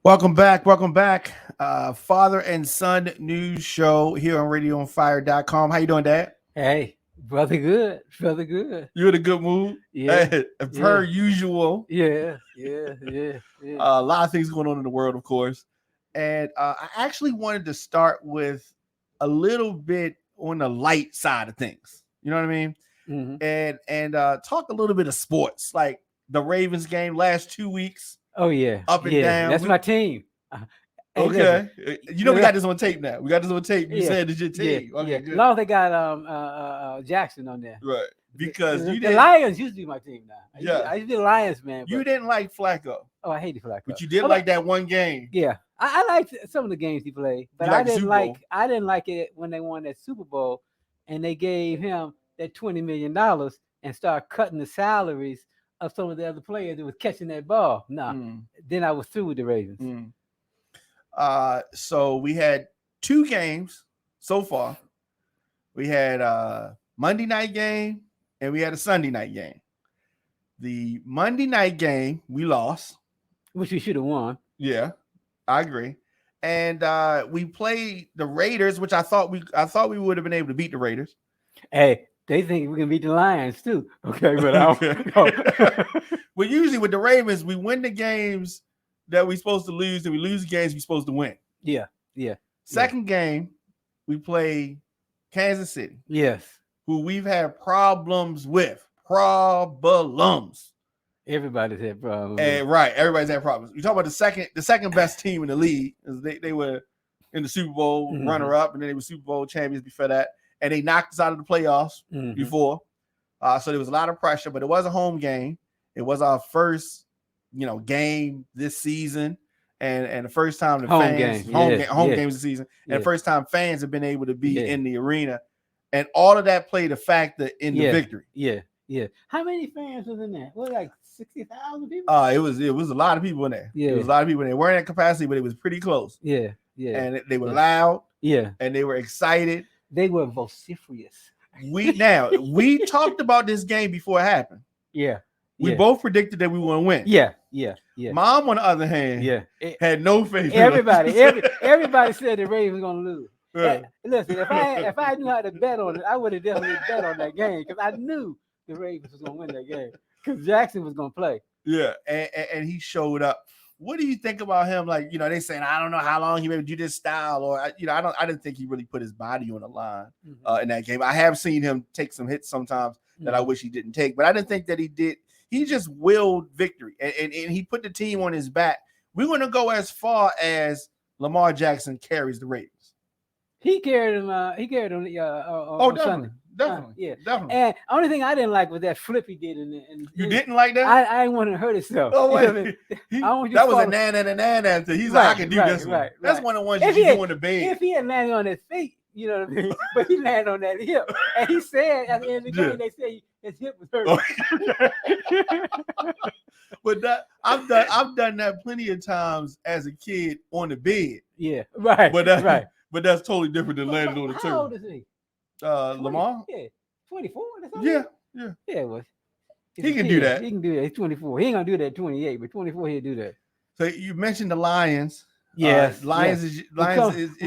Welcome back. Welcome back. Father and son news show here on radioonfire.com. How you doing, Dad? Hey, brother, good, brother, good. You in a good mood? Yeah, Per yeah, usual. yeah. A lot of things going on in the world, of course. And I actually wanted to start with a little bit on the light side of things. You know what I mean? Mm-hmm. And talk a little bit of sports, like the Ravens game last 2 weeks, Oh yeah, up and yeah. down. That's my team. Hey, listen, Okay. You know we got this on tape now. We got this on tape. You yeah, said it's your yeah, team. Okay, yeah. good. As long as they got Jackson on there. Right. Because the, you the didn't Lions used to be my team now. Yeah. I used to be the Lions, man. You But, didn't like Flacco, oh, I hated Flacco. but you did Oh, like that one game. Yeah, I liked some of the games he played, but You liked the Super Bowl. I didn't like it when they won that Super Bowl, and they gave him that $20 million and start cutting the salaries of some of the other players that was catching that ball. Nah, then I was through with the Ravens. So we had 2 games so far. We had a Monday night game and we had a Sunday night game. The Monday night game we lost, which we should have won. Yeah, I agree. And we played the Raiders, which I thought we would have been able to beat the Raiders. Hey, they think we can beat the Lions too. Okay, but I don't. Well, usually with the Ravens, we win the games that we're supposed to lose, and we lose the games we're supposed to win. Yeah. Second game, we play Kansas City. Yes. Who we've had problems with. Problems. Everybody's had problems. Right, everybody's had problems. You talk about the second best team in the league. They were in the Super Bowl runner up, and then they were Super Bowl champions before that, and they knocked us out of the playoffs before. So there was a lot of pressure, but it was a home game. It was our first, game this season, and the first time the home games this season, and the first time fans have been able to be in the arena, and all of that played a factor in the victory. Yeah. How many fans was in there? What, like 60,000 people? It was a lot of people in there. Yeah. It was a lot of people in there. Weren't at capacity, but it was pretty close. Yeah. And they were loud. Yeah. And they were excited. They were vociferous. We talked about this game before it happened. Yeah. We both predicted that we were going to win. Yeah. Mom, on the other hand, had no faith. Everybody said the Ravens were going to lose. Yeah. Listen, if I knew how to bet on it, I would have definitely bet on that game because I knew the Ravens was going to win that game because Jackson was going to play. Yeah, and he showed up. What do you think about him? Like, they saying, I don't know how long he may do this style, or I didn't think he really put his body on the line in that game. I have seen him take some hits sometimes that I wish he didn't take, but I didn't think that he did. He just willed victory, and he put the team on his back. We're going to go as far as Lamar Jackson carries the Ravens. He carried him. He carried him. On Sunday. Definitely. Definitely. And only thing I didn't like was that flip he did. You didn't like that? I didn't want to hurt himself. Oh, wait. That was a nan. He's like, I can do this one. Right. That's one of the ones you do in the bed. If he had landed on his feet, you know what I mean? But he landed on that hip. And he said at the end of the game, they said his hip was hurting. But I've done that plenty of times as a kid on the bed. Yeah, right. But that's totally different than landing on the turf. How old is he? Lamar? Yeah, 24. Yeah. Well, he can do that. He can do that. He's 24. He ain't gonna do that at 28, but 24 he'll do that. So you mentioned the Lions. Yes, Lions is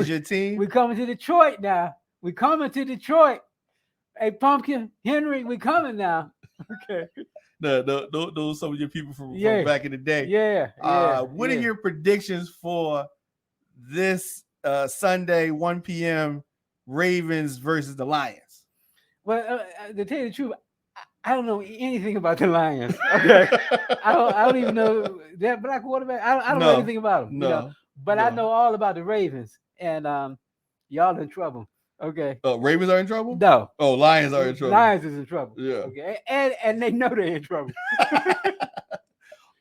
your team. We're coming to Detroit now. We're coming to Detroit. Hey, Pumpkin Henry, we coming now. Okay. Those some of your people from back in the day. Yeah. What are your predictions for this Sunday 1 p.m. Ravens versus the Lions? Well, to tell you the truth, I don't know anything about the Lions. Okay, I don't even know that black quarterback. I don't know anything about them. But I know all about the Ravens, and y'all in trouble. Okay. Ravens are in trouble? No. Oh, Lions are in trouble. Lions is in trouble. Yeah. Okay, and they know they're in trouble.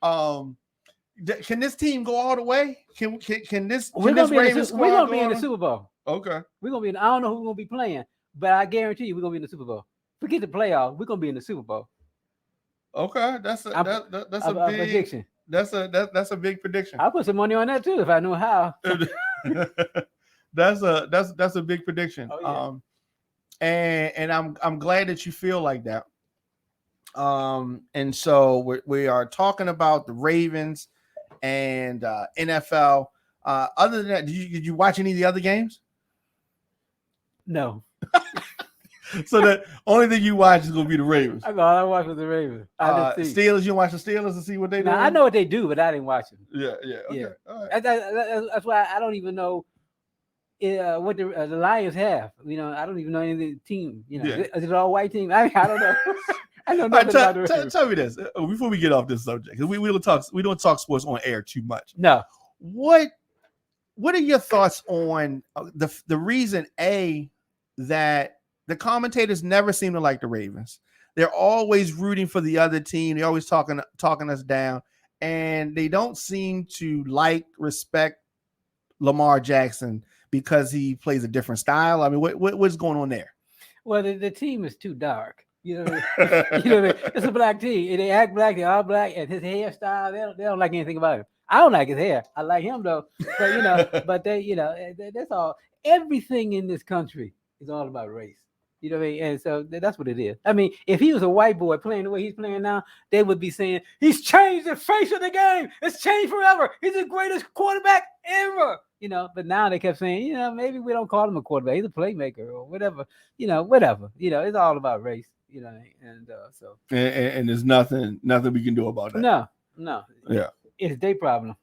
Can this team go all the way? Can this? We're gonna be in the Super Bowl. Okay. We're gonna be. I don't know who we're gonna be playing, but I guarantee you we're gonna be in the Super Bowl. Forget the playoffs. We're gonna be in the Super Bowl. Okay, that's a big prediction. That's a big prediction. I'll put some money on that too if I know how. That's a big prediction. Oh, yeah. And I'm glad that you feel like that. And so we are talking about the Ravens and NFL. Other than that, did you watch any of the other games? No. So the only thing you watch is gonna be the Ravens. All I watch was the Ravens. Steelers, you watch the Steelers and see what they do. I know what they do, but I didn't watch them. Yeah. Okay. Yeah. All right. That's why I don't even know what the Lions have. I don't even know any of the team. Is it all white team? I don't know. I know nothing about the Ravens. Tell me this before we get off this subject, because we don't talk sports on air too much. No. What are your thoughts on the reason that the commentators never seem to like the Ravens? They're always rooting for the other team. They're always talking us down, and they don't seem to respect Lamar Jackson because he plays a different style. I mean, what's going on there? Well, the team is too dark. It's a black team, and they act black. They're all black, and his hairstyle, they don't like anything about him. I don't like his hair. I like him though. But but that's all. Everything in this country is all about race. You know what I mean? And so that's what it is. I mean, if he was a white boy playing the way he's playing now, they would be saying, he's changed the face of the game. It's changed forever. He's the greatest quarterback ever. But now they kept saying, maybe we don't call him a quarterback. He's a playmaker or whatever. Whatever. It's all about race. And there's nothing we can do about that. No. Yeah. It's their problem.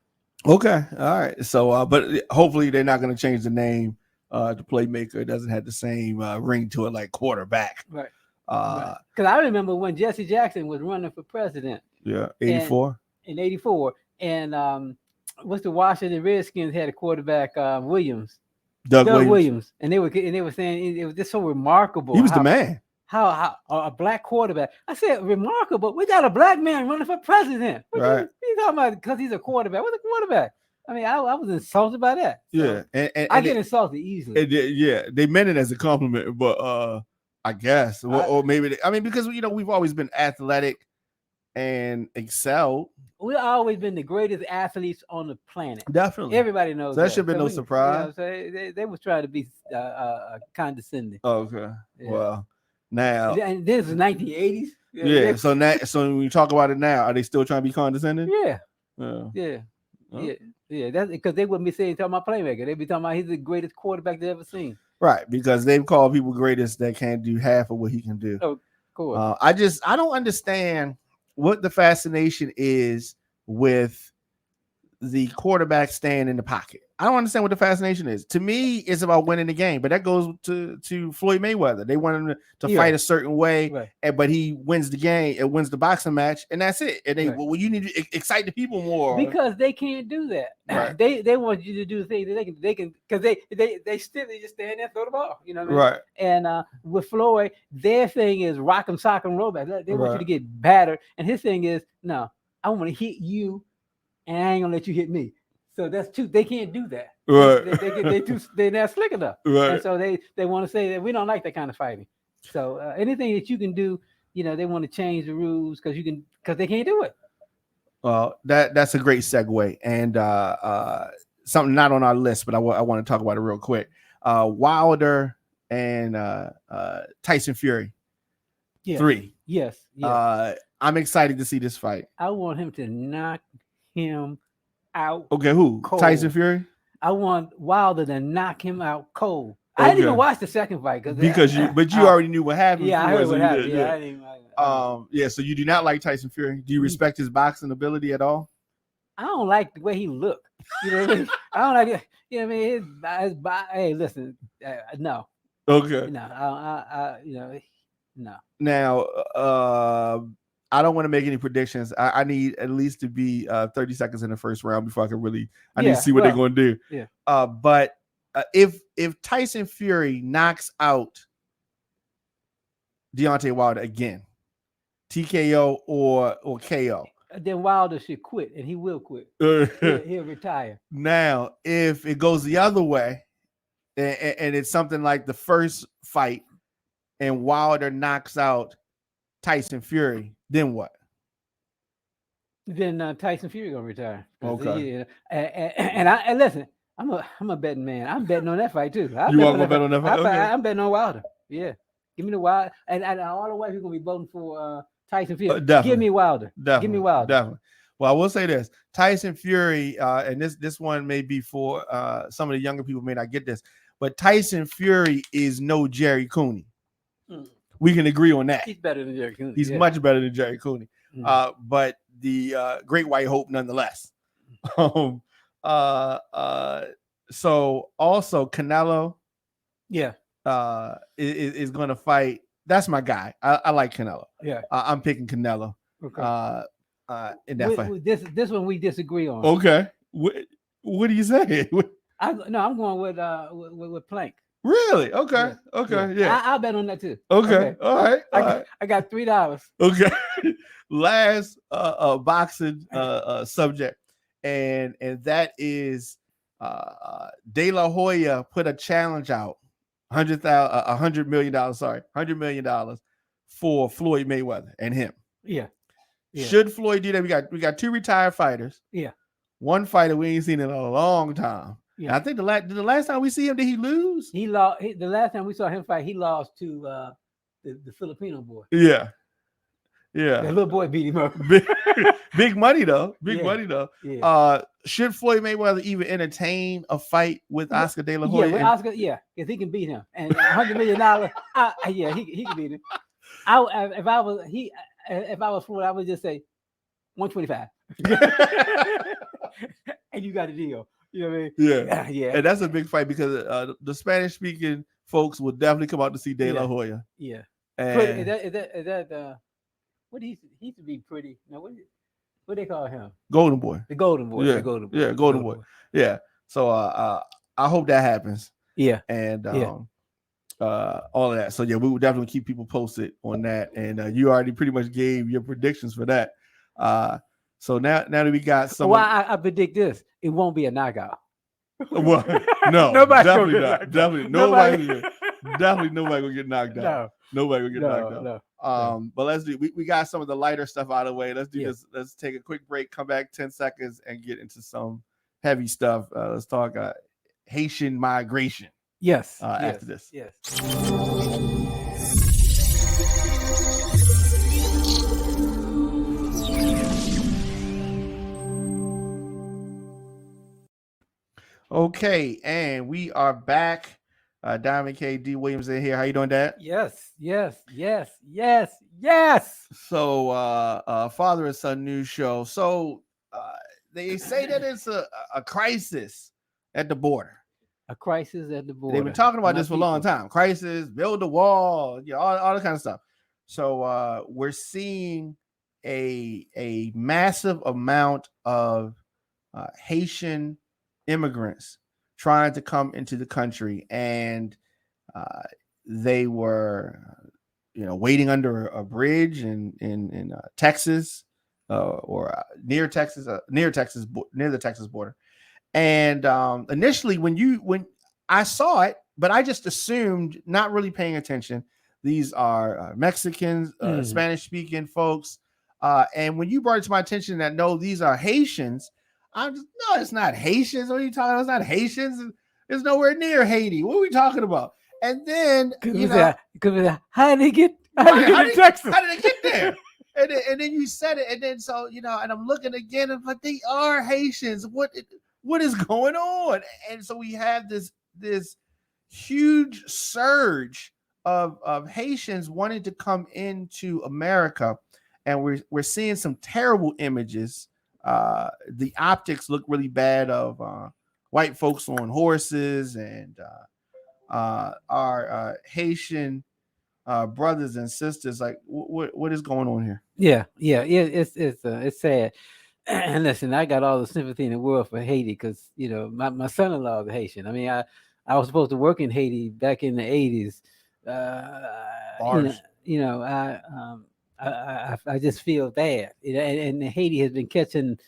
Okay. All right. So, but hopefully they're not going to change the name. The playmaker. It doesn't have the same ring to it like quarterback. Right. Because I remember when Jesse Jackson was running for president. Yeah. 84. In 84. And what's the Washington Redskins had a quarterback, Williams. Doug Williams. And they were saying it was just so remarkable. He was the man. How a black quarterback. I said, remarkable. We got a black man running for president. What are you talking about? Because he's a quarterback. What's a quarterback? I mean, I was insulted by that. So yeah, and I get insulted easily. They meant it as a compliment, but I guess, or maybe because we've always been athletic and excelled. We've always been the greatest athletes on the planet. Definitely, everybody knows so that should be no surprise. They was trying to be condescending. Okay, yeah. Well, now and this is 1980s. Yeah, so when you talk about it now, are they still trying to be condescending? Yeah. Oh. Yeah, that's because they wouldn't be talking about playmaker. They'd be talking about he's the greatest quarterback they've ever seen. Right, because they've called people greatest that can't do half of what he can do. Oh, of course. I don't understand what the fascination is with the quarterback staying in the pocket. I don't understand what the fascination is. To me, it's about winning the game, but that goes to Floyd Mayweather. They want him to fight a certain way, right. But he wins the game. It wins the boxing match, and that's it. And they, well, you need to excite the people more because they can't do that. Right. They want you to do things that they can because they still just stand there and throw the ball. You know what I mean? Right. And with Floyd, their thing is rock 'em, sock 'em, roll back. They want you to get battered, and his thing is no, I want to hit you, and I ain't gonna let you hit me. So that's too. They can't do that. Right. They're not slick enough. Right. And so they want to say that we don't like that kind of fighting. So anything that you can do, they want to change the rules because they can't do it. Well, that's a great segue, and something not on our list, but I want to talk about it real quick. Wilder and Tyson Fury. Yes. 3. Yes. I'm excited to see this fight. I want him to knock him out. Okay, who? Cold. Tyson Fury? I want Wilder to knock him out cold. Okay. I didn't even watch the second fight because you already knew what happened. Yeah, I heard what happened. Yeah, so you do not like Tyson Fury. Do you respect his boxing ability at all? I don't like the way he looked. You know what I mean? I don't like it. You know what I mean? Hey, listen, no. Okay. No, no. Now, I don't want to make any predictions. I need at least to be 30 seconds in the first round before I can really. I need to see what they're going to do. Yeah. But if Tyson Fury knocks out Deontay Wilder again, TKO or KO, then Wilder should quit, and he will quit. He'll retire. Now, if it goes the other way, and it's something like the first fight, and Wilder knocks out Tyson Fury, then what? Then Tyson Fury gonna retire. Okay. And listen, I'm a betting man. I'm betting on that fight too. You want to bet on that fight? I'm betting on Wilder. Yeah, give me the Wilder, and all the white people gonna be voting for Tyson Fury. Give me Wilder. Definitely. Give me Wilder. Definitely. Well, I will say this: Tyson Fury, and this one may be for some of the younger people may not get this, but Tyson Fury is no Jerry Cooney. We can agree on that. He's better than Jerry Cooney. He's much better than Jerry Cooney. But the Great White Hope, nonetheless. So also Canelo, is going to fight. That's my guy. I like Canelo. Yeah, I'm picking Canelo. Okay. In that fight. This one we disagree on. Okay. What do you say? I'm going with Plank. Really? Okay. Yeah. Okay. Yeah. I'll bet on that too. Okay. All right. I got $3. Okay. Last boxing subject, and that is De La Hoya put a challenge out, $100 million for Floyd Mayweather and him. Yeah. Should Floyd do that? We got 2 retired fighters. Yeah. One fighter we ain't seen in a long time. Yeah. And I think the last time we see him, did he lose? He lost. The last time we saw him fight, he lost to the Filipino boy. Yeah. The little boy beat him up. Big money though. Money though. Yeah. Should Floyd Mayweather even entertain a fight with Oscar De La Hoya? Yeah, with Oscar, because he can beat him. And $100 million, he can beat him. If I was Floyd, I would just say 125. And you got a deal. You know what I mean? Yeah. Yeah. And that's a big fight because the Spanish speaking folks will definitely come out to see De La Hoya. Yeah. And is that what he used to be pretty? No, what they call him? Golden Boy. The Golden Boy. Yeah. The Golden Boy. Yeah, Golden Boy. Yeah. So I hope that happens. Yeah. And all of that. So yeah, we will definitely keep people posted on that. And you already pretty much gave your predictions for that. So now that we got some, I predict this: it won't be a knockout. Well, no, definitely not. Definitely nobody gonna get knocked out. Nobody gonna get knocked out. But let's do. We got some of the lighter stuff out of the way. Let's do this. Let's take a quick break. Come back 10 seconds and get into some heavy stuff. Let's talk Haitian migration. Yes. After this. Yes. Okay, and we are back. Diamond K. D. Williams in here. How you doing, Dad? Yes. So, father and son news show. So, they say that it's a crisis at the border. A crisis at the border. They've been talking about this for a long time. Crisis, build a wall, all that kind of stuff. So, we're seeing a massive amount of Haitian immigrants trying to come into the country, and they were waiting under a bridge in Texas or near the Texas border. And initially when I saw it, but I just assumed, not really paying attention, these are Mexicans, Spanish speaking folks, and when you brought it to my attention that no, these are Haitians, I'm just, no, it's not Haitians. What are you talking about? It's not Haitians. It's nowhere near Haiti. What are we talking about? And then how did they get to Texas? How did they get there? and then you said it, and then and I'm looking again, and but they are Haitians. What is going on? And so we have this huge surge of Haitians wanting to come into America, and we're seeing some terrible images. The optics look really bad of white folks on horses and our Haitian brothers and sisters. Like, what is going on here? Yeah, it's sad. And listen, I got all the sympathy in the world for Haiti because my son-in-law is Haitian. I mean, I was supposed to work in Haiti back in the 80s. I just feel bad, and Haiti has been catching.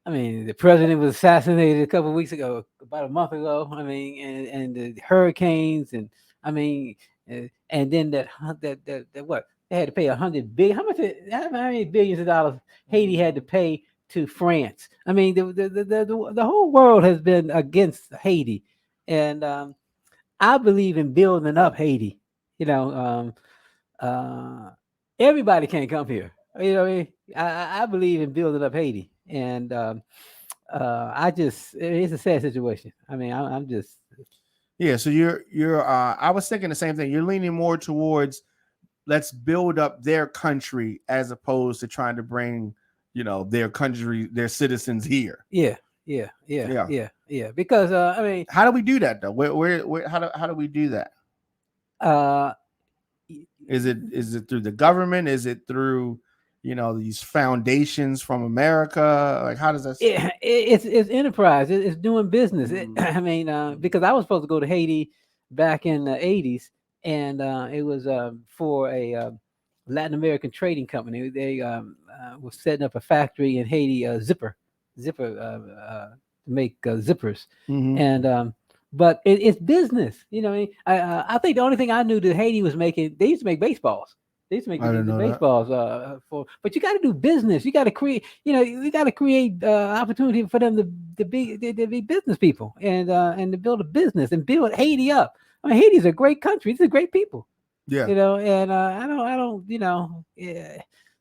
I mean, the president was assassinated a couple of weeks ago, about a month ago. I mean, and the hurricanes, and I mean, and then that what they had to pay $100 billion. How many billions of dollars Haiti had to pay to France? I mean, the whole world has been against Haiti, and I believe in building up Haiti. Everybody can't come here. You know, what I mean, I believe in building up Haiti, and it's a sad situation. I mean, I'm just. Yeah, so you're I was thinking the same thing. You're leaning more towards let's build up their country as opposed to trying to bring, their country, their citizens here. Yeah. Because I mean, how do we do that though? Where how do we do that? Is it through the government? Is it through these foundations from America? Like, how does that? It's enterprise. It's doing business. I mean, because I was supposed to go to Haiti back in the 80s, and it was for a Latin American trading company. They was setting up a factory in Haiti, zipper to make zippers, and but it's business. I think the only thing I knew that Haiti was making, they used to make baseballs. They used to make the baseballs but you got to do business. You got to create, you got to create opportunity for them to be business people and to build a business and build Haiti up. I mean, Haiti's a great country. These are great people. Yeah. And I don't, yeah.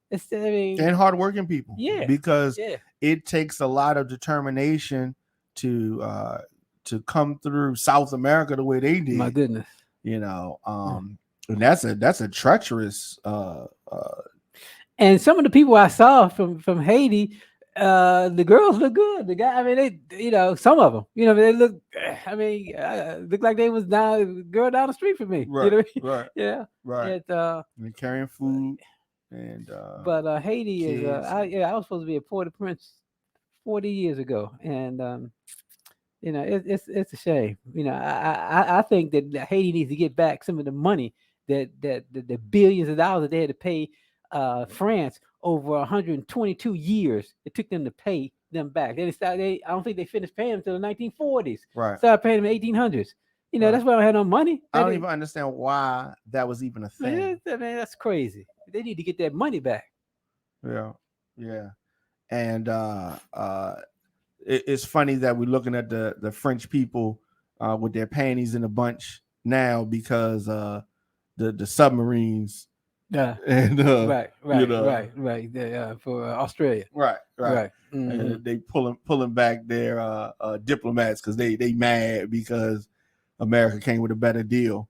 And hardworking people. Yeah. Because it takes a lot of determination to come through South America the way they did. My goodness. And that's a treacherous and some of the people I saw from Haiti, the girls look good. The guy, I mean, they, some of them, they look. I mean, look like they was girl down the street from me. Right. Right. Yeah. Right. And carrying food and. But Haiti is. I was supposed to be a Port-au-Prince 40 years ago, and it's a shame. I think that Haiti needs to get back some of the money that the billions of dollars that they had to pay France over 122 years. It took them to pay them back. I don't think they finished paying them until the 1940s. Right. Started paying them in the 1800s. That's why I don't have no money. I don't even understand why that was even a thing. Man, that's crazy. They need to get that money back. Yeah. And it's funny that we're looking at the French people with their panties in a bunch now because the submarines. Yeah. And right. For Australia. Right. Mm-hmm. And they pulling back their diplomats because they mad because America came with a better deal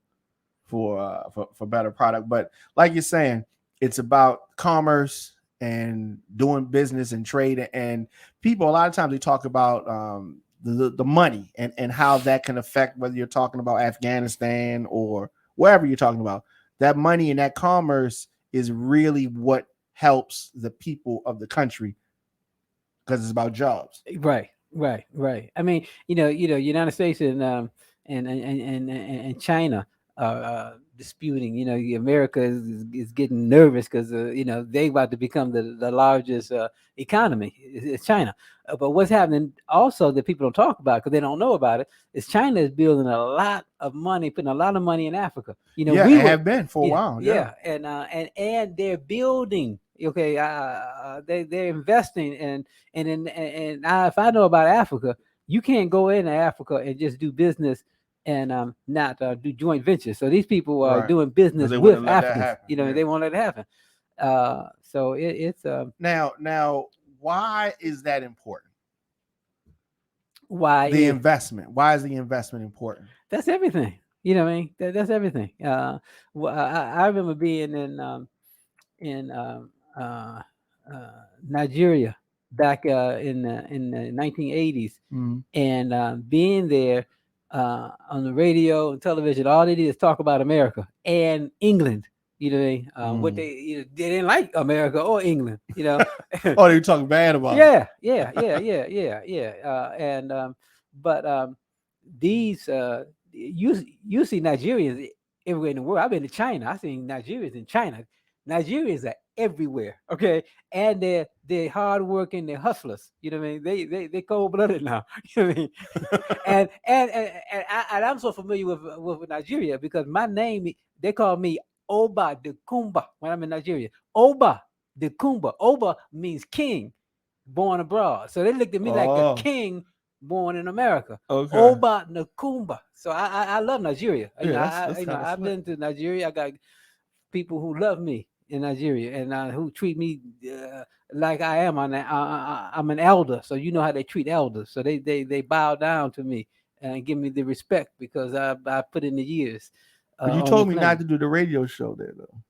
for better product. But like you're saying, it's about commerce and doing business and trade, and people a lot of times they talk about the money and how that can affect whether you're talking about Afghanistan or wherever you're talking about. That money and that commerce is really what helps the people of the country because it's about jobs. Right. I mean, United States and China disputing. America is getting nervous because they about to become the largest economy. It's China. But what's happening also that people don't talk about because they don't know about it is China is building a lot of money, putting a lot of money in Africa. We have been for a while. Yeah, and they're building. Okay, they're investing and if I know about Africa, you can't go into Africa and just do business and not do joint ventures. So these people are doing business with Africans. They won't let it happen. So it's now. Why is that important? Why the investment? Why is the investment important? That's everything. You know what I mean? That's everything. I remember being in Nigeria back in the 1980s, and being there on the radio and television. All they did is talk about America and England. What they didn't like America or England. Oh, they were talking bad about it. Yeah. But these you see Nigerians everywhere in the world. I've been to China. I've seen Nigerians in China. Nigerians are everywhere. Okay, and they're hardworking. They're hustlers. You know what I mean? They cold blooded now. You know what I mean? and I'm so familiar with Nigeria because my name, they call me Oba de Kumba when I'm in Nigeria. Oba de Kumba. Oba means king born abroad. So they looked at me like a king born in America. Okay. Oba de Kumba. So I love Nigeria. I've been to Nigeria. I got people who love me. in Nigeria, and who treat me like I am. I'm an elder, so you know how they treat elders. So they bow down to me and give me the respect because I put in the years. But you told me not to do the radio show there, though.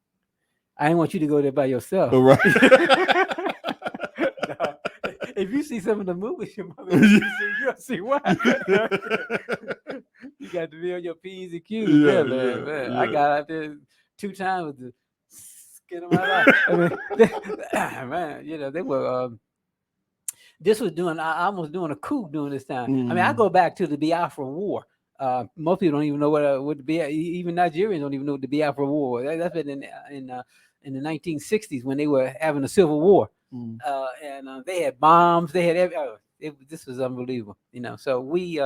I didn't want you to go there by yourself. Oh, right. No. If you see some of the movies your mother you'll see why. You got to be on your P's and Q's. Man. I got out there 2 times with the skin of my life. I mean, man, they were. This was doing. I almost doing a coup during this time. I mean, I go back to the Biafra War. Most people don't even know what the even Nigerians don't even know what the Biafra War was. That's been in the 1960s when they were having a civil war, and they had bombs. They had this was unbelievable, So we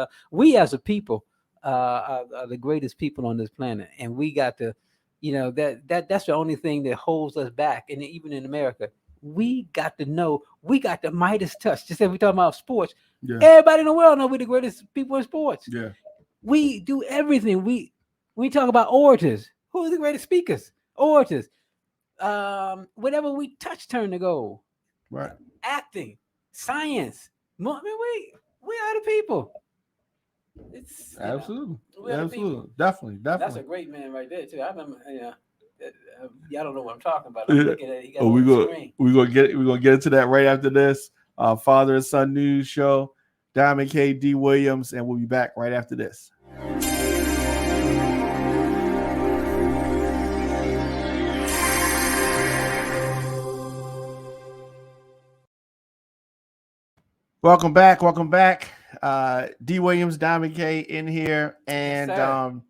as a people are the greatest people on this planet, and we got to, that's the only thing that holds us back. And even in America, we got to know we got the Midas touch. Just as we talking about sports, everybody in the world know we're the greatest people in sports. Yeah, we do everything. We talk about orators. Who are the greatest speakers? Orators. Whatever we touch turn to gold. Right. Acting, science. I mean, we are the people. It's absolutely, definitely. That's a great man right there too. I remember, y'all don't know what I'm talking about. I'm looking at it. We're gonna get into that right after this. Father and Son News Show. Diamond K. D. Williams, and we'll be back right after this. Welcome back. D. Williams, Diamond K. in here, and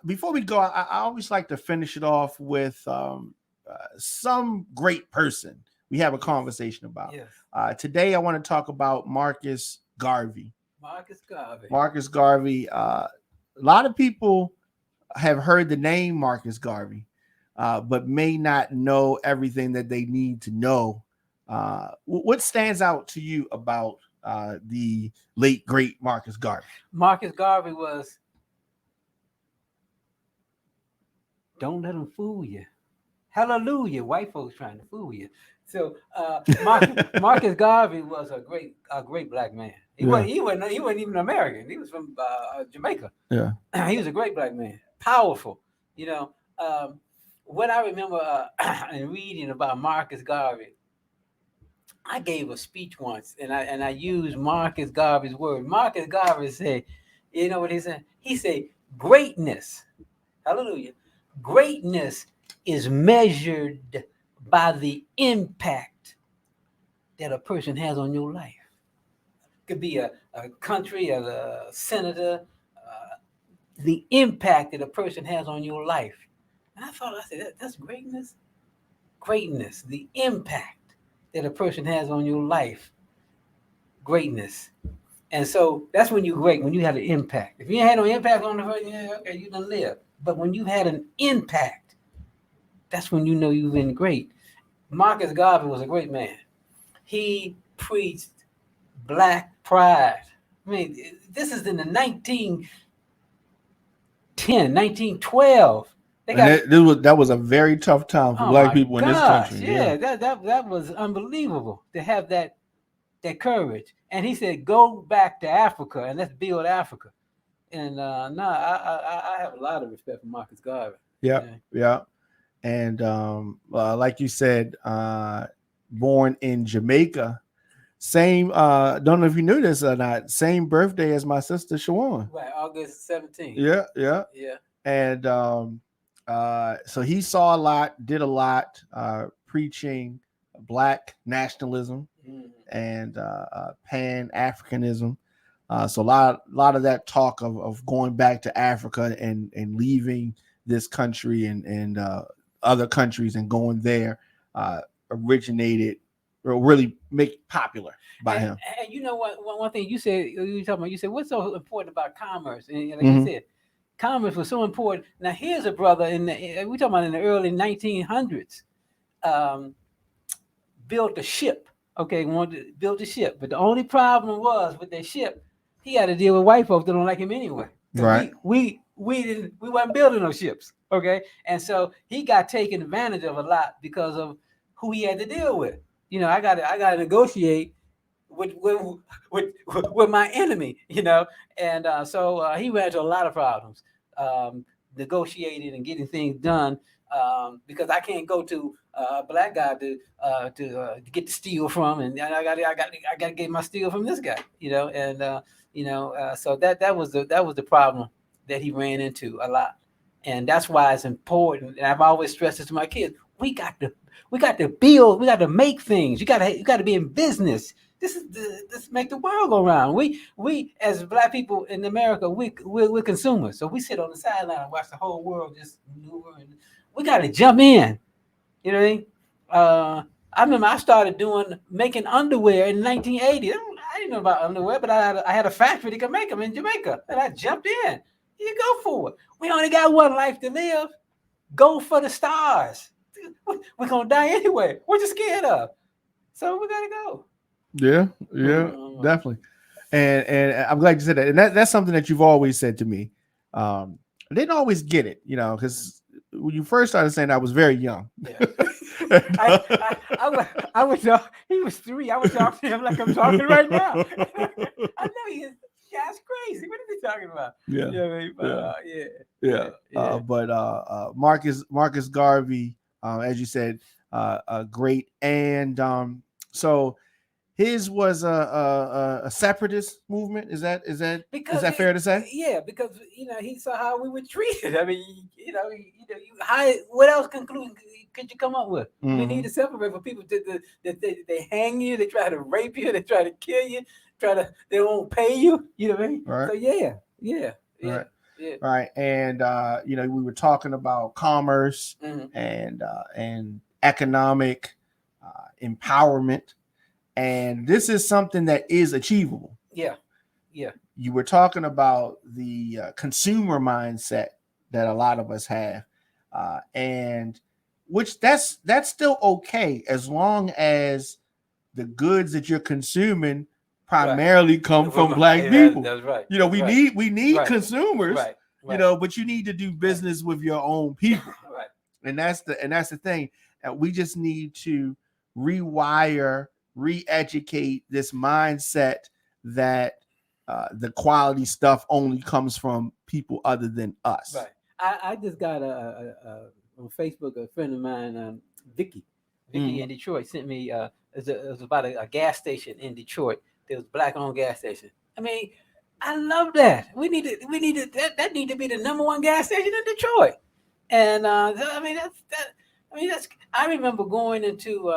before we go, I always like to finish it off with some great person we have a conversation about. Yes. Today, I want to talk about Marcus Garvey. Marcus Garvey. A lot of people have heard the name Marcus Garvey, but may not know everything that they need to know. What stands out to you about the late, great Marcus Garvey? Marcus Garvey was, don't let them fool you. Hallelujah. White folks trying to fool you. So Marcus Garvey was a great black man. He wasn't even American. He was from Jamaica. Yeah. He was a great black man. Powerful. What I remember in reading about Marcus Garvey, I gave a speech once, and I used Marcus Garvey's word. Marcus Garvey said, you know what he said? He said, greatness, hallelujah, greatness is measured by the impact that a person has on your life. Could be a country, a senator, the impact that a person has on your life. And I said, that's greatness. Greatness, the impact that a person has on your life. Greatness. And so that's when you're great, when you have an impact. If you ain't had no impact on the person, okay, you done live. But when you had an impact, that's when you know you've been great. Marcus Garvey was a great man. He preached black pride. I mean, this is in the 1912. That was a very tough time for black people in this country. Yeah, that was unbelievable to have that courage. And he said, go back to Africa and let's build Africa. And I have a lot of respect for Marcus Garvey. Yeah. And like you said, born in Jamaica, same. Don't know if you knew this or not. Same birthday as my sister Shawan. Right, August 17th. Yeah. And so he saw a lot, did a lot, preaching black nationalism and Pan-Africanism. So a lot of that talk of going back to Africa and leaving this country and other countries and going there originated or really make popular by him. And you know what? One thing you said, you said what's so important about commerce? And like you said, commerce was so important. Now here's a brother we're talking about in the early 1900s, built a ship. Okay, wanted to build a ship, but the only problem was with that ship, he had to deal with white folks that don't like him anyway. Right. We we weren't building no ships. Okay, and so he got taken advantage of a lot because of who he had to deal with. I got to negotiate with my enemy. And so he ran into a lot of problems negotiating and getting things done. Because I can't go to a black guy to get the steel from, and I got to get my steel from this guy, and so that was the problem that he ran into a lot, and that's why it's important. And I've always stressed this to my kids: we got to build, we got to make things. You got to be in business. This make the world go round. We as black people in America, we're consumers, so we sit on the sideline and watch the whole world just maneuver. And we got to jump in. You know what I mean? I remember I started making underwear in 1980. I didn't know about underwear, but I had a factory that could make them in Jamaica, and I jumped in. You go for it. We only got one life to live. Go for the stars. We're gonna die anyway. What you scared of? So we gotta go. Yeah, definitely. And I'm glad you said that. And that's something that you've always said to me. I didn't always get it, because when you first started saying that, I was very young. Yeah. I was he was 3. I was talking to him like I'm talking right now. I know that's crazy. What is he talking about? Yeah. You know what I mean? But Marcus Garvey, as you said, great. And so his was a separatist movement. Is that fair to say? Yeah, because he saw how we were treated. I mean, what else conclusion could you come up with? Mm-hmm. We need to separate for people that they hang you, they try to rape you, they try to kill you, they won't pay you. You know what I mean? Right. So yeah. Right. Yeah. Right. And we were talking about commerce and economic empowerment. And this is something that is achievable. Yeah. You were talking about the consumer mindset that a lot of us have, and which that's still okay as long as the goods that you're consuming primarily come from black people. That's right. We need consumers. Right. But you need to do business with your own people. Right. And that's the thing. We just need to re-educate this mindset that the quality stuff only comes from people other than us. Right. I just got on Facebook, a friend of mine, Vicky in Detroit, sent me it was about a gas station in Detroit. There was black-owned gas station. I mean, I love that. That need to be the number one gas station in Detroit. And I remember going into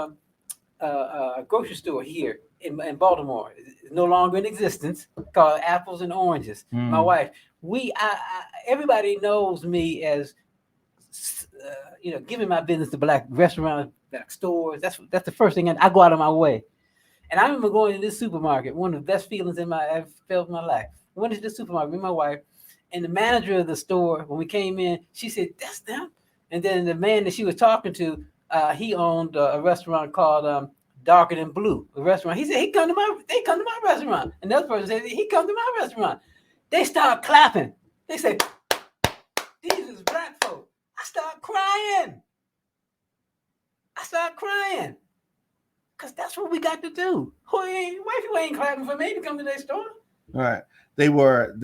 a grocery store here in Baltimore. It's no longer in existence, called Apples and Oranges. My wife, everybody knows me as giving my business to black restaurants, black stores. That's the first thing I go out of my way. And I remember going to this supermarket, one of the best feelings I've felt in my life. Went to the supermarket with my wife, and the manager of the store, when we came in, she said, "That's them." And then the man that she was talking to, he owned a restaurant called Darker Than Blue, a restaurant. He said, they come to my restaurant. And the other person said, he come to my restaurant. They start clapping. They say, "These is black folk." I start crying. Because that's what we got to do. Why you ain't clapping for me to come to their store? All right. They were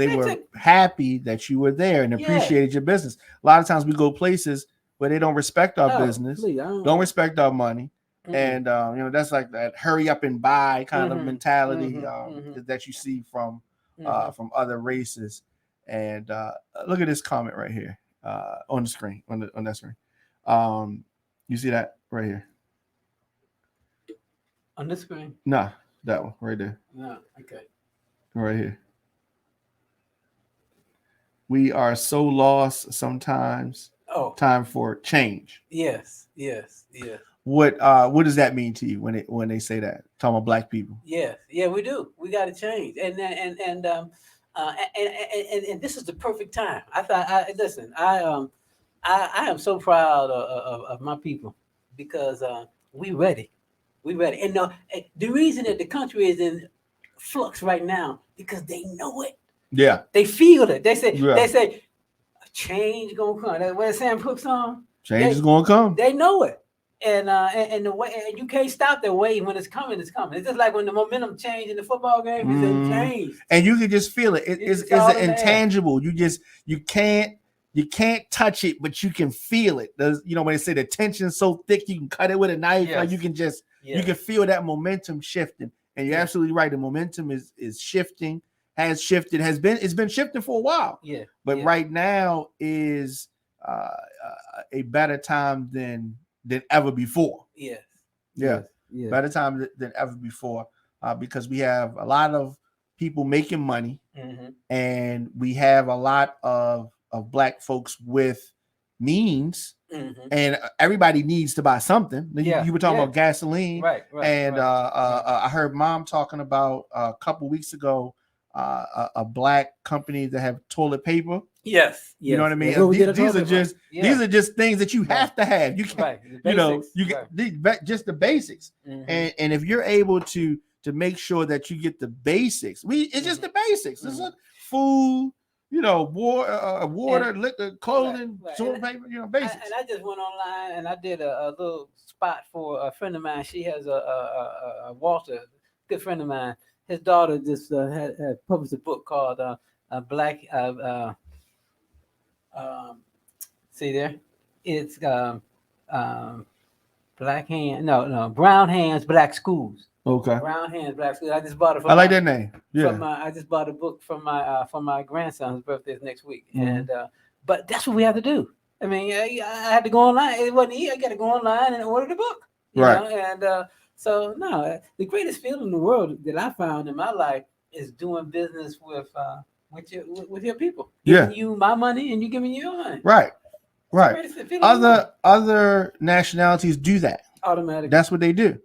happy that you were there and appreciated your business. A lot of times we go places where they don't respect our business, don't respect our money. Mm-hmm. And that's like that hurry up and buy kind of mentality that you see from other races. And look at this comment right here on the screen, on that screen. You see that right here? On the screen? No, that one right there. No, okay. Right here. We are so lost sometimes. Oh, time for change. Yes. What does that mean to you when they say that? Talking about black people. Yes, we do. We got to change, and this is the perfect time. I am so proud of my people because we ready. And the reason that the country is in flux right now because they know it. Yeah, they feel it. They say change gonna come. That's where Sam Cooke song. Change is gonna come. They know it. And the way, and you can't stop the wave when it's coming. It's coming. It's just like when the momentum changed in the football game. It's changed, and you can just feel it. It's an intangible. You can't touch it, but you can feel it. When they say the tension's so thick, you can cut it with a knife. Yes. Like you can just you can feel that momentum shifting. And you're absolutely right. The momentum is shifting. Has shifted. It's been shifting for a while. Yeah. But right now is a better time than ever before. Yes. Yeah. Better time than ever before, because we have a lot of people making money, and we have a lot of Black folks with means, and everybody needs to buy something. You were talking about gasoline, right? And I heard Mom talking about a couple weeks ago a Black company that have toilet paper. Yes. You know what I mean? These are just things that you have to have. You can't, you get just the basics. And if you're able to make sure that you get the basics, it's just the basics. It's like food, water, liquor, clothing, toilet paper, basics. And I just went online and I did a little spot for a friend of mine. She has a Walter, good friend of mine. His daughter just had published a book called Black. See there, it's Black Hand. No, Brown Hands, Black Schools. Okay. Brown Hands, Black Schools. I just bought it. I like that name. Yeah. I just bought a book for my grandson's birthday this next week, and but that's what we have to do. I mean, I had to go online. It wasn't easy. I got to go online and order the book. Right. And so no, the greatest feeling in the world that I found in my life is doing business with your people. Giving you my money and you giving your money. Right. Other nationalities do that automatically. That's what they do.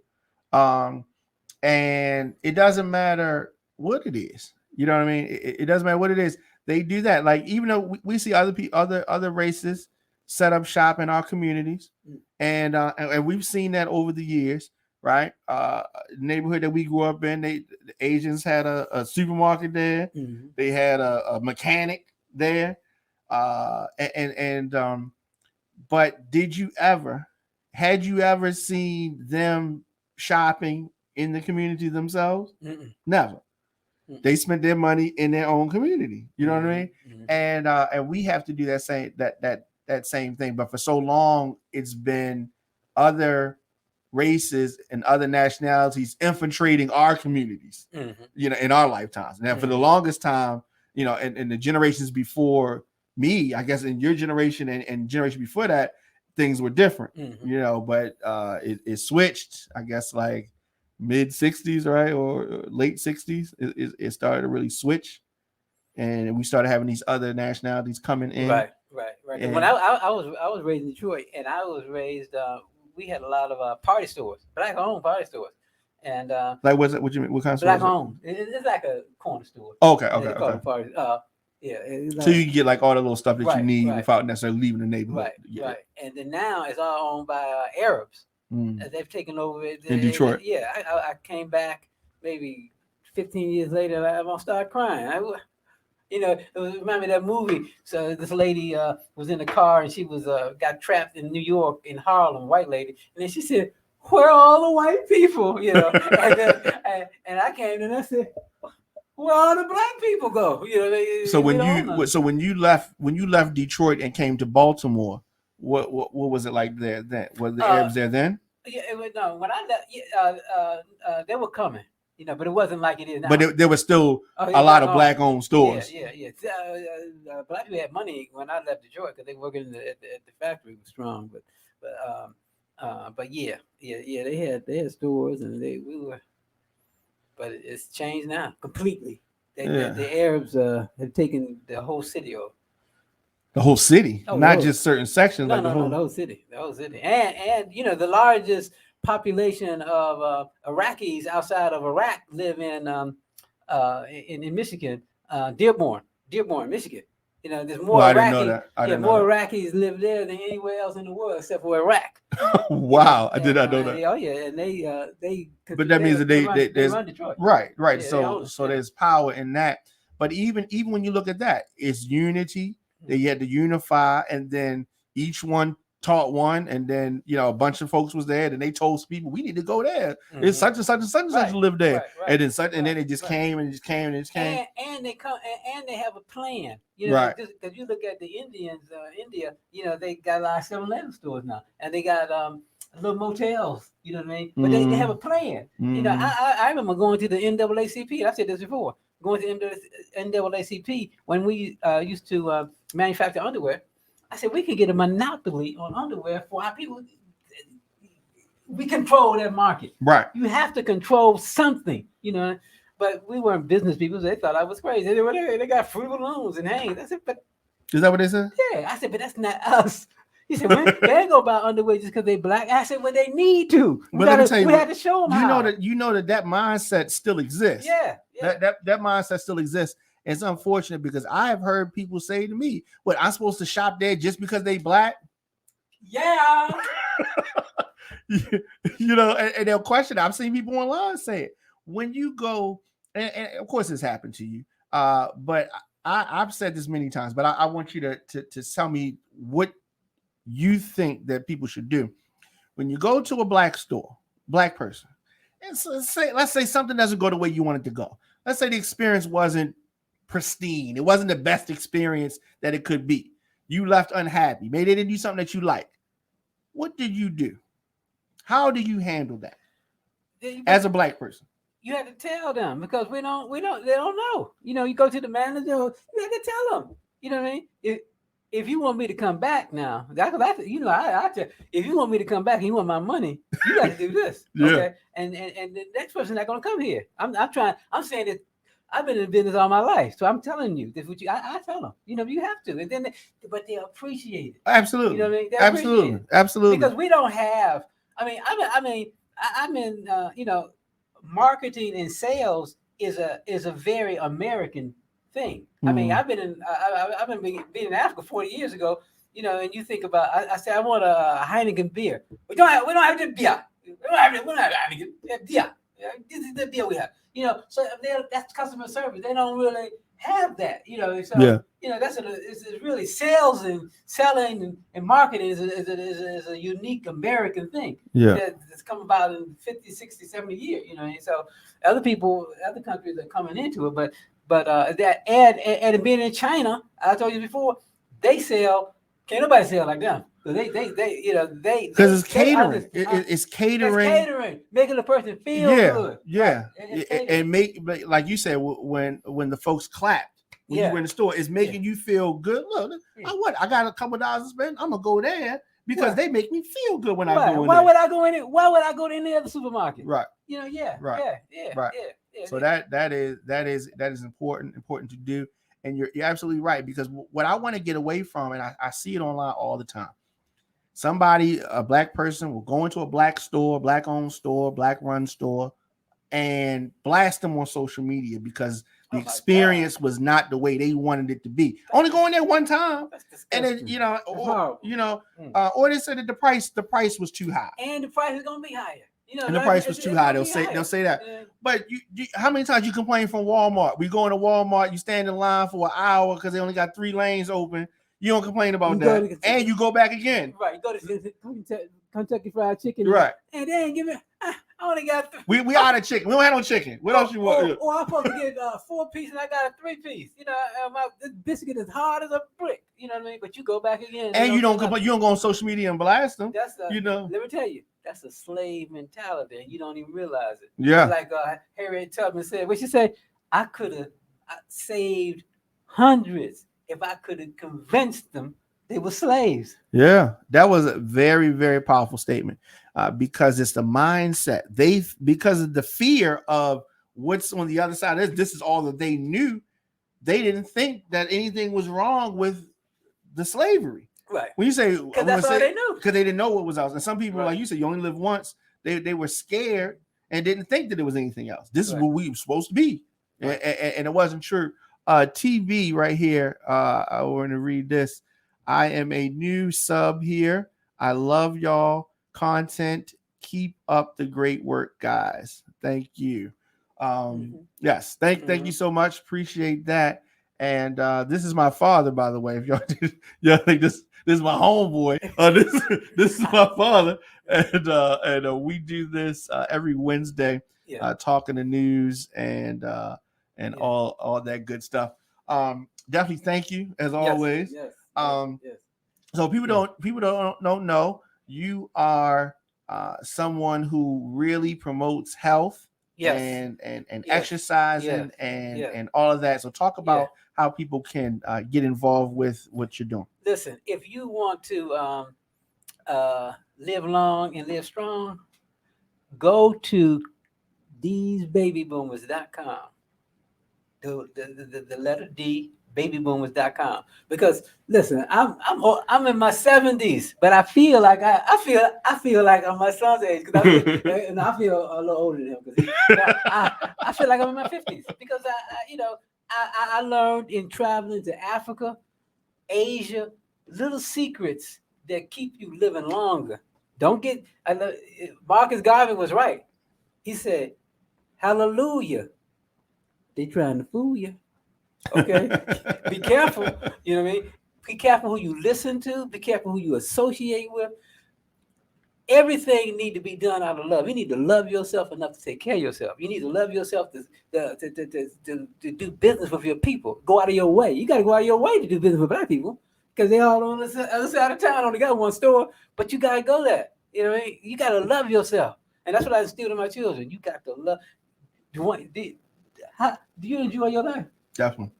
And it doesn't matter what it is. You know what I mean? It doesn't matter what it is. They do that. Like, even though we see other races set up shop in our communities, and we've seen that over the years, right? Neighborhood that we grew up in, the Asians had a supermarket there. They had a mechanic there, but had you ever seen them shopping in the community themselves? Never. They spent their money in their own community. You know what I mean? And we have to do that same thing. But for so long, it's been other races and other nationalities infiltrating our communities, in our lifetimes. And for the longest time, and the generations before me, I guess in your generation and generation before that, things were different, but it switched, I guess, like mid 60s, right? Or late 60s, it started to really switch. And we started having these other nationalities coming in. Right. And when I was raised in Detroit, and I was raised, we had a lot of party stores, Black-owned party stores. And like, what's it? What you mean? What kind of Black-owned? It's like a corner store. Okay. Party. Like, so you can get like all the little stuff that you need without necessarily leaving the neighborhood. Right. And then now it's all owned by Arabs. They've taken over it in Detroit. I came back maybe 15 years later, and I'm gonna start crying. It remember me that movie. So this lady was in the car, and she was got trapped in New York, in Harlem, white lady, and then she said, "Where are all the white people?" and I came and I said, "Where all the Black people go?" So when you left Detroit and came to Baltimore, what was it like there then? Were the Arabs there then? No. When I left, they were coming. But it wasn't like it is now. But there was still a lot of Black-owned stores. Yeah. Black people had money when I left Detroit because they were working at the factory was strong. But yeah, they had stores and we were. But it's changed now completely. The Arabs have taken the whole city over. The whole city, not just certain sections. No, the whole city. The whole city, and the largest population of Iraqis outside of Iraq live in Michigan, Dearborn, Michigan. There's more more Iraqis live there than anywhere else in the world except for Iraq. Wow, I did not know that. Oh yeah, and they. But that means that they run Detroit. Right. Yeah, so there's power in that. But even when you look at that, it's unity. They had to unify, and then each one taught one, and then a bunch of folks was there, and they told people we need to go there. It's such and such and such and such to live there, and then such, and then it just came and it just came and it just came. And they come and they have a plan, because you look at the Indians, India, they got a lot of 7-Eleven stores now, and they got little motels, you know what I mean? But they have a plan. I remember going to the NAACP. I said this before. Going to NAACP when we used to manufacture underwear. I said we could get a monopoly on underwear for our people. We control that market. Right. You have to control something, But we weren't business people. So they thought I was crazy. They got fruit balloons and hangs. I said, but is that what they said? Yeah. I said, but that's not us. He said, they ain't go buy underwear just because they black. I said, well, they need to. We had to show them how. You know that mindset still exists. Yeah. That mindset still exists. It's unfortunate because I have heard people say to me, "What, I'm supposed to shop there just because they black?" Yeah. And they'll question it. I've seen people online say it. When you go, and of course it's happened to you, but I've said this many times, but I want you to tell me what you think that people should do. When you go to a black store, black person, and let's say something doesn't go the way you want it to go. Let's say the experience wasn't pristine. It wasn't the best experience that it could be. You left unhappy. Maybe they didn't do something that you like. What did you do? How do you handle that as a black person? You have to tell them because they don't know. You go to the manager, you have to tell them. You know what I mean? If you want me to come back now, I tell, if you want me to come back and you want my money, you got to do this. Okay. And the next person's not going to come here. I'm saying that I've been in business all my life, so I'm telling you this. I tell them, you have to, and then but they appreciate it. Absolutely. You know what I mean? Absolutely. Because we don't have. I'm in. Marketing and sales is a very American thing. I've been in Africa 40 years ago. And you think about. I said I want a Heineken beer. We don't have the beer. We don't have Heineken beer. This is the beer we have. So that's customer service. They don't really have that. It's really sales and selling and marketing is a unique American thing. It's come about in 50, 60, 70 years. So other countries are coming into it, but that and being in China, I told you before, they sell. Can't nobody sell like them. Because it's catering. It's catering, making the person feel good. Yeah, and make, like you said, when the folks clapped when you were in the store, it's making you feel good. Look, I got a couple of dollars to spend. I'm gonna go there because they make me feel good when I go in. Why would I go in it? Why would I go to any other supermarket? Right. Right. So that is important to do. And you're absolutely right, because what I want to get away from, and I see it online all the time. Somebody, a black person, will go into a black store, black-owned store, black-run store, and blast them on social media because the experience was not the way they wanted it to be. Only going there one time, and then or they said that the price was too high, and the price is gonna be higher. And the price was too high. They'll say that. Yeah. But you, how many times you complain from Walmart? We go into Walmart, you stand in line for an hour because they only got 3 lanes open. You don't complain about that, and you go back again. Right, you go to Kentucky Fried Chicken. Right, and they ain't give me. I only got 3. We out of chicken. We don't have no chicken. What else you want? I'm supposed to get 4 piece and I got a 3-piece. This biscuit is hard as a brick. You know what I mean? But you go back again. And you don't complain. You don't go on social media and blast them. Let me tell you. That's a slave mentality, and you don't even realize it. Yeah. Like Harriet Tubman said, what she said, I could have saved hundreds if I could have convinced them they were slaves. Yeah, that was a very, very powerful statement because it's the mindset. Because of the fear of what's on the other side. This is all that they knew. They didn't think that anything was wrong with the slavery. Right. When you say, because that's all they knew. Because they didn't know what was else. And some people, like you said, you only live once. They were scared and didn't think that there was anything else. This is what we were supposed to be. Right. And it wasn't true. TV right here. I want to read this. I am a new sub here. I love y'all content. Keep up the great work, guys. Thank you. Yes. Thank you so much. Appreciate that. And this is my father, by the way. If y'all think this is my homeboy, this is my father, and we do this every Wednesday, talking the news and all that good stuff. Definitely thank you as always. So people don't know you are someone who really promotes health. And exercising and all of that. So talk about how people can get involved with what you're doing. Listen, if you want to live long and live strong, go to thesebabyboomers.com. The letter D, babyboomers.com. Because listen, I'm in my 70s, but I feel like I feel like I'm my son's age, and I feel a little older than him because I feel like I'm in my 50s because I learned in traveling to Africa, Asia, little secrets that keep you living longer. Marcus Garvey was right. He said, "Hallelujah, they trying to fool you." Okay, be careful. You know what I mean? Be careful who you listen to. Be careful who you associate with. Everything need to be done out of love. You need to love yourself enough to take care of yourself. You need to love yourself to do business with your people. Go out of your way. You got to go out of your way to do business with black people because they all on the other side of town. Only got one store, but you got to go there. You know what I mean? You got to love yourself, and that's what I instill in my children. You got to love. Do you enjoy your life? Definitely.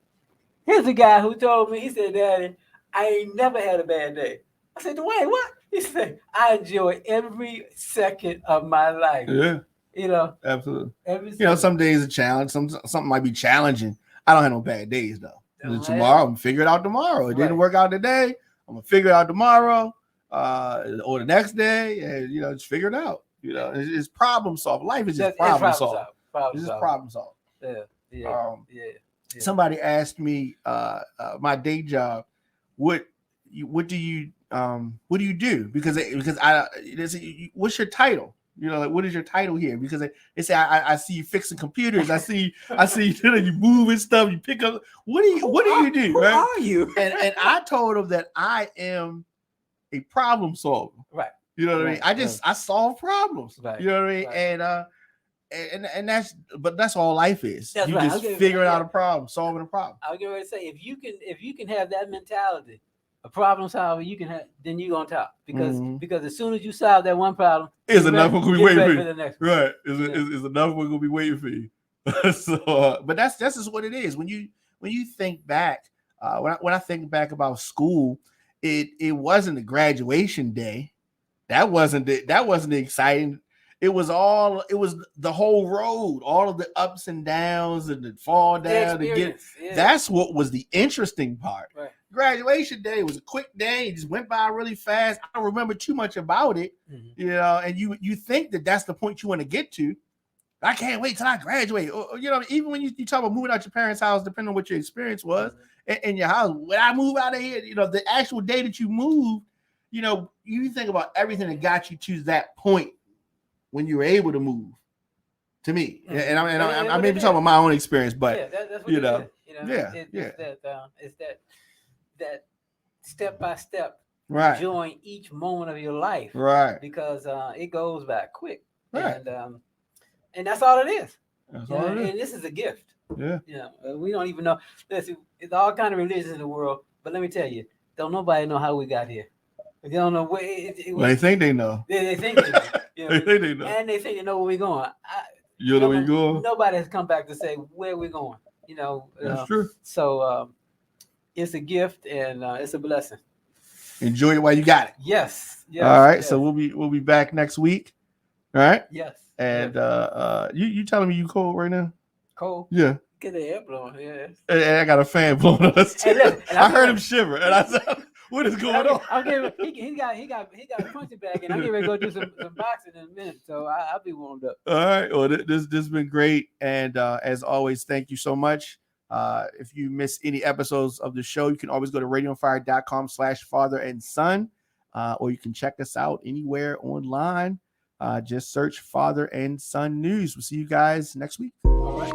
Here's a guy who told me, he said, "Daddy, I ain't never had a bad day." I said, "Dwayne, what?" He said, "I enjoy every second of my life." Yeah. You know? Absolutely. Some days are challenge. Something might be challenging. I don't have no bad days, though. Tomorrow, I'm going to figure it out tomorrow. It didn't work out today. I'm going to figure it out tomorrow or the next day and, just figure it out. It's problem solve. Life is just problem solve. It's just problem solve. Yeah. Somebody asked me my day job, what do you do? Because what's your title? What is your title here? Because they say I see you fixing computers. I see you moving stuff. You pick up. What do you do? Who right? are you? and I told them that I am a problem solver. Right. You know what I mean? I solve problems. Right. You know what I mean? Right. And that's all life is. That's you right. just figuring out a problem, solving a problem. I was getting ready to say if you can have that mentality, a problem solver, then you on top because as soon as you solve that one problem, it's enough we're gonna be waiting for the next one. Right? Is enough we're gonna be waiting for you. So, but that's just what it is. When you think back, when I think back about school, it wasn't a graduation day. That wasn't the exciting. It was the whole road, all of the ups and downs and the fall down to get. Yeah. That's what was the interesting part. Right. Graduation day was a quick day; it just went by really fast. I don't remember too much about it, And you think that's the point you want to get to. I can't wait till I graduate. Or, even when you talk about moving out your parents' house, depending on what your experience was in your house. When I move out of here, the actual day that you moved, you think about everything that got you to that point. When you were able to move, to me, and I may be talking about my own experience, but that's what it's that step by step, right? Enjoying each moment of your life, right? Because it goes by quick, right? And that's all it is. That's all it is. And this is a gift. Yeah. We don't even know. Listen, it's all kind of religions in the world, but let me tell you, don't nobody know how we got here. They don't know where. They think they know. They think they know. They think they know. And they think they know where we're going. You know where you're going? Nobody has come back to say where we're going. That's true. So it's a gift and it's a blessing. Enjoy it while you got it. Yes. All right. Yes. So we'll be back next week. All right. Yes. And you telling me you cold right now? Cold? Yeah. Get the air blowing. Yeah. And I got a fan blowing on us too. And I heard him shiver, and I said, "What is going on?" He got a punching bag, and I'm getting ready to go do some boxing in a minute, so I'll be warmed up. All right. Well, this has been great, and as always, thank you so much. If you miss any episodes of the show, you can always go to radioonfire.com/father and son, or you can check us out anywhere online. Just search Father and Son News. We'll see you guys next week. All right.